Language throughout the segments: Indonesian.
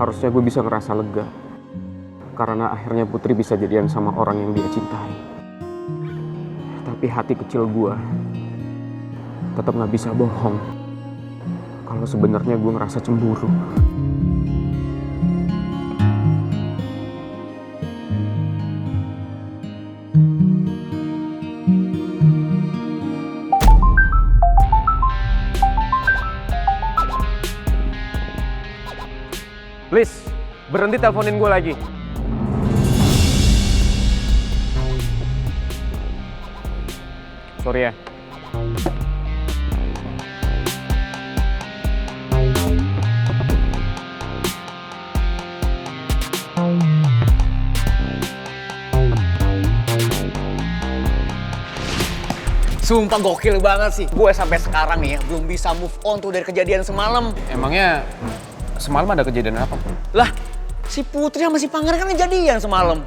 Harusnya gue bisa ngerasa lega. Karena akhirnya Putri bisa jadian sama orang yang dia cintai. Tapi hati kecil gue tetap gak bisa bohong kalau sebenarnya gue ngerasa cemburu. Please, berhenti teleponin gue lagi. Sorry ya. Sumpah gokil banget sih. Gue sampai sekarang nih ya, belum bisa move on tuh dari kejadian semalam. Emangnya semalam ada kejadian apa? Lah, si Putri sama si Pangeran kan kejadian semalam.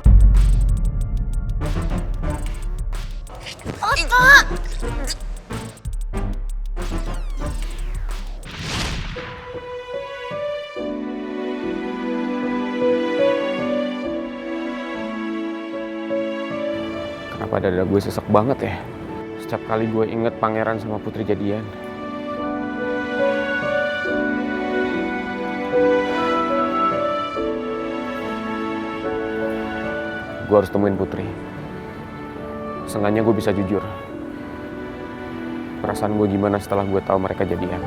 Otto! Kenapa dada gue sesek banget ya? Setiap kali gue inget Pangeran sama Putri jadian. Gue harus temuin Putri. Seenggaknya gue bisa jujur. Perasaan gue gimana setelah gue tahu mereka jadian.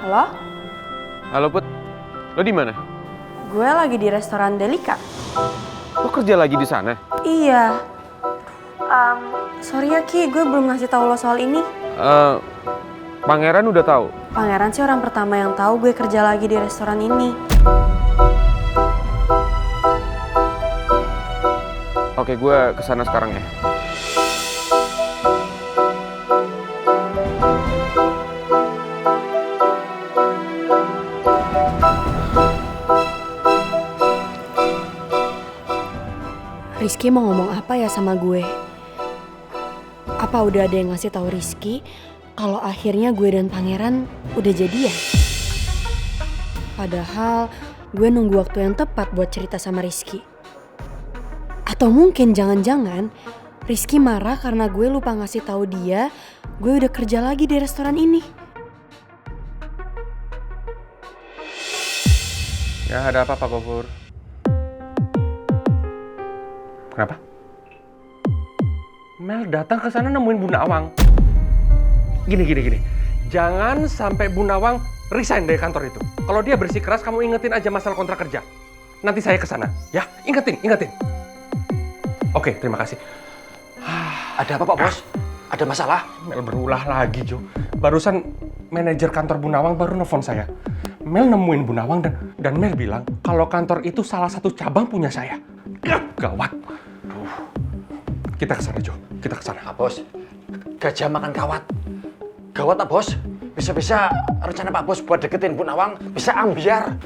Halo? Halo Put, lo di mana? Gue lagi di restoran Delika. Lo kerja lagi di sana? Iya. Sorry ya Ki, gue belum ngasih tahu lo soal ini. Pangeran udah tahu. Pangeran sih orang pertama yang tahu gue kerja lagi di restoran ini. Oke, gue kesana sekarang ya. Rizky mau ngomong apa ya sama gue? Apa udah ada yang ngasih tahu Rizky kalau akhirnya gue dan Pangeran udah jadian? Padahal gue nunggu waktu yang tepat buat cerita sama Rizky. Atau mungkin jangan-jangan Rizky marah karena gue lupa ngasih tahu dia gue udah kerja lagi di restoran ini. Ya, ada apa Pak Gofur? Kenapa? Mel datang ke sana nemuin Bu Nawang. Gini. Jangan sampai Bu Nawang resign dari kantor itu. Kalau dia bersikeras, kamu ingetin aja masalah kontrak kerja. Nanti saya ke sana, ya? Ingetin. Oke, terima kasih. Ada apa Pak Bos? Ada masalah? Mel berulah lagi, Jo. Barusan manajer kantor Bu Nawang baru nelfon saya. Mel nemuin Bu Nawang dan Mel bilang kalau kantor itu salah satu cabang punya saya. Gawat. Kita ke sana, Jo. Kita ke sana. Pak Bos, gajah makan kawat. Gawat Pak Bos. Bisa-bisa rencana Pak Bos buat deketin Bu Nawang bisa ambiar.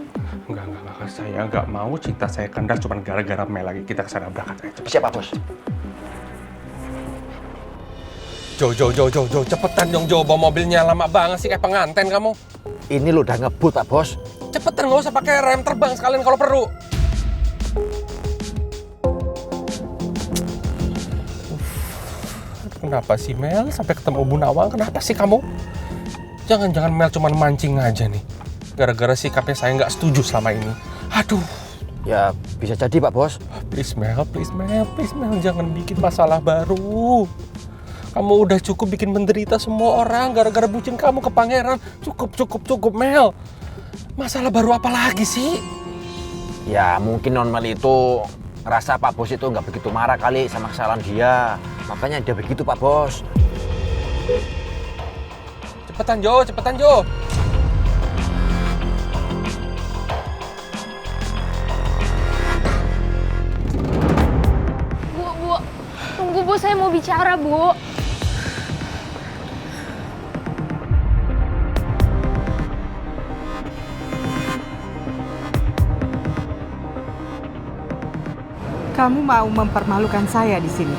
Enggak. Saya nggak mau cinta saya kandas cuma gara-gara Mel lagi. Kita ke sana berangkat aja. Siap Pak Bos. Jo, cepetan dong Jo, bawa mobilnya lama banget sih kayak penganten kamu. Ini lo udah ngebut Pak Bos. Cepetan, nggak usah pakai rem, terbang sekalian kalau perlu. Kenapa sih Mel sampai ketemu Bu Nawang? Kenapa sih kamu? Jangan-jangan Mel cuma mancing aja nih. Gara-gara sikapnya saya nggak setuju selama ini. Aduh. Ya bisa jadi Pak Bos. Please Mel, jangan bikin masalah baru. Kamu udah cukup bikin menderita semua orang gara-gara bucin kamu ke Pangeran. Cukup Mel. Masalah baru apa lagi sih? Ya mungkin non Mel itu ngerasa Pak Bos itu nggak begitu marah kali sama kesalahan dia. Makanya dia begitu Pak Bos. Cepetan Jo. Bu, saya mau bicara, Bu. Kamu mau mempermalukan saya di sini.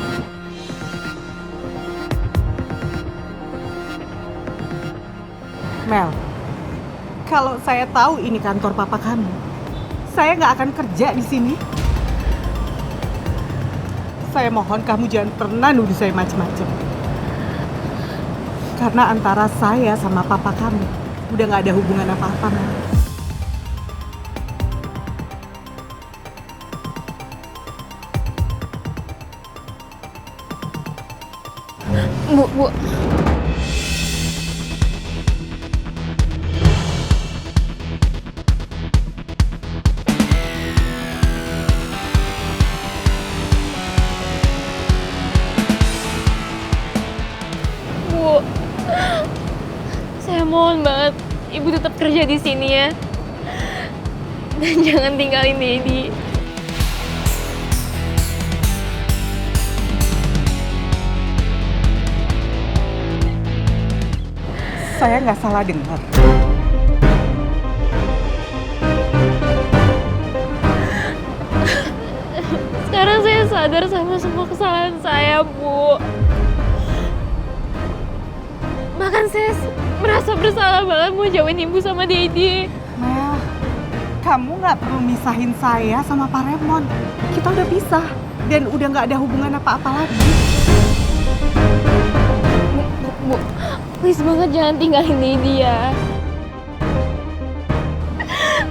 Mel, kalau saya tahu ini kantor papa kamu, saya nggak akan kerja di sini. Saya mohon kamu jangan pernah nuduh saya macam-macam. Karena antara saya sama papa kamu udah nggak ada hubungan apa-apa, Mel. Bu. Bu, saya mohon banget Ibu tetap kerja di sini ya. Dan jangan tinggalin Dedi. Saya nggak salah dengar. Sekarang saya sadar sama semua kesalahan saya, Bu. Bahkan saya merasa bersalah banget mau jauhin Ibu sama Dedi. Mel, kamu nggak perlu misahin saya sama Pak Remon. Kita udah pisah dan udah nggak ada hubungan apa-apa lagi. Bu, please banget jangan tinggalin Dedi ya.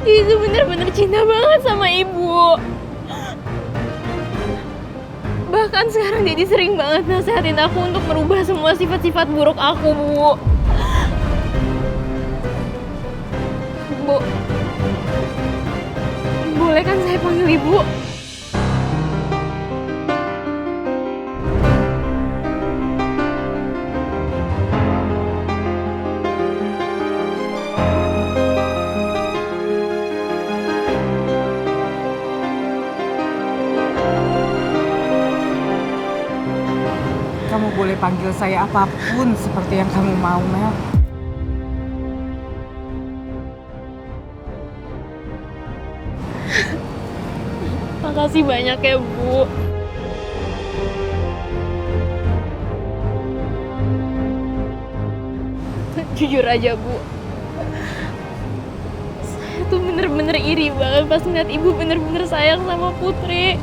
Dia itu bener-bener cinta banget sama Ibu. Bahkan sekarang Dedi sering banget nasehatin aku untuk merubah semua sifat-sifat buruk aku, Bu. Bu, boleh kan saya panggil Ibu? Kamu boleh panggil saya apapun seperti yang kamu mau, Mel. Makasih banyak ya, Bu. Jujur aja, Bu. Saya tuh bener-bener iri banget pas ngeliat Ibu bener-bener sayang sama Putri.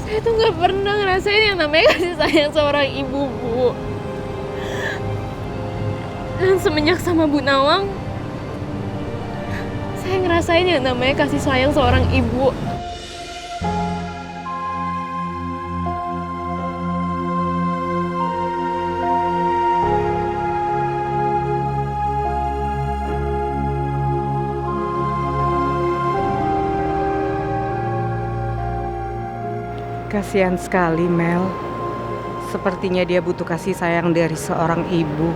Saya tuh gak pernah ngerasain yang namanya kasih sayang seorang ibu, Bu. Dan semenjak sama Bu Nawang, saya ngerasain yang namanya kasih sayang seorang ibu. Kasihan sekali, Mel. Sepertinya dia butuh kasih sayang dari seorang ibu.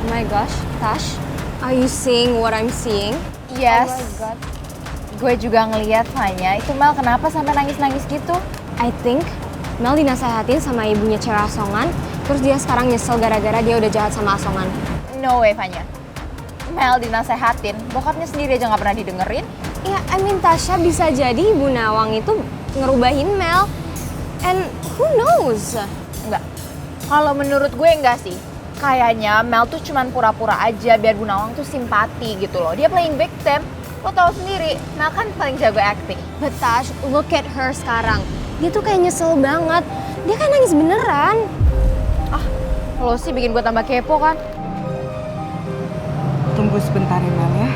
Oh my gosh, Tash, are you seeing what I'm seeing? Yes. Oh my god. Gue juga ngeliat Fanya. Itu Mel kenapa sampai nangis-nangis gitu? I think Mel dinasehatin sama ibunya cewek asongan, terus dia sekarang nyesel gara-gara dia udah jahat sama asongan. No way, Fanya. Mel dinasehatin, bokapnya sendiri aja nggak pernah didengerin. Ya, I mean Tasha bisa jadi Ibu Nawang itu ngerubahin Mel. And who knows? Enggak. Kalau menurut gue enggak sih. Kayaknya Mel tuh cuman pura-pura aja biar Bu Nawang tuh simpati gitu loh. Dia playing victim. Lo tau sendiri, Mel kan paling jago acting. But Tash, look at her sekarang. Dia tuh kayak nyesel banget. Dia kan nangis beneran. Ah, lo sih bikin gue tambah kepo kan? Tunggu sebentar ya, Mel ya.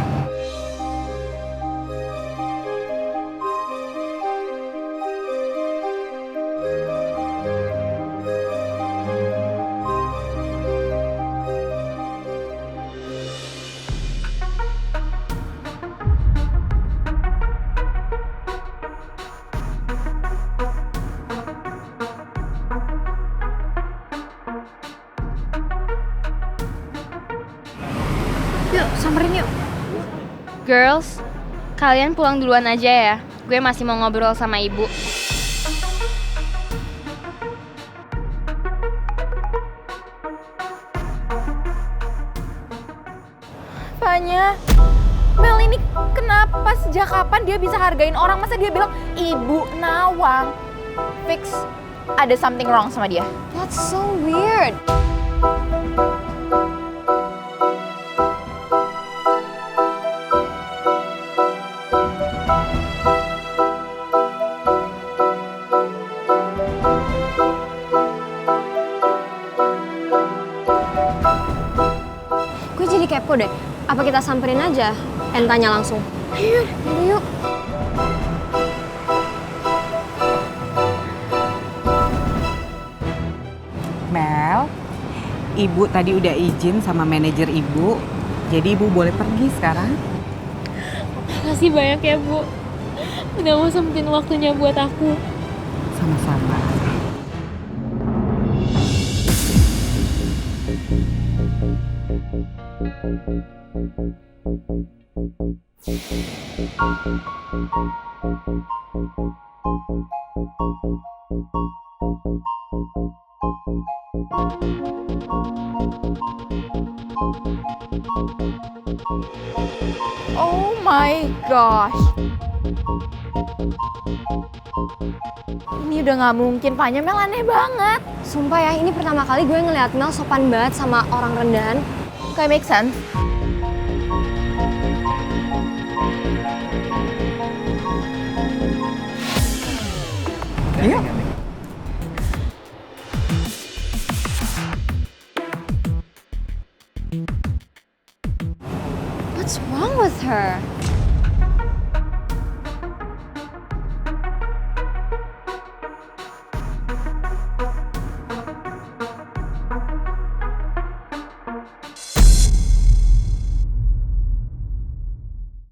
yuk, samperin yuk. Girls, kalian pulang duluan aja ya. Gue masih mau ngobrol sama ibu. Fanya, Mel ini kenapa sejak kapan dia bisa hargain orang? Masa dia bilang Ibu Nawang? Fix, ada something wrong sama dia. That's so weird. Gue jadi kepo deh. Apa kita samperin aja? Tanya langsung. Ayo, yuk. Mel, ibu tadi udah izin sama manajer ibu, jadi ibu boleh pergi sekarang. Makasih banyak ya, Bu. Udah mau sempetin waktunya buat aku. Sama-sama. Oh my gosh. Ini udah nggak mungkin, Fanya. Mel aneh banget. Sumpah ya, ini pertama kali gue ngeliat Mel sopan banget sama orang rendahan. Kayak make sense. Yuk. What's wrong with her?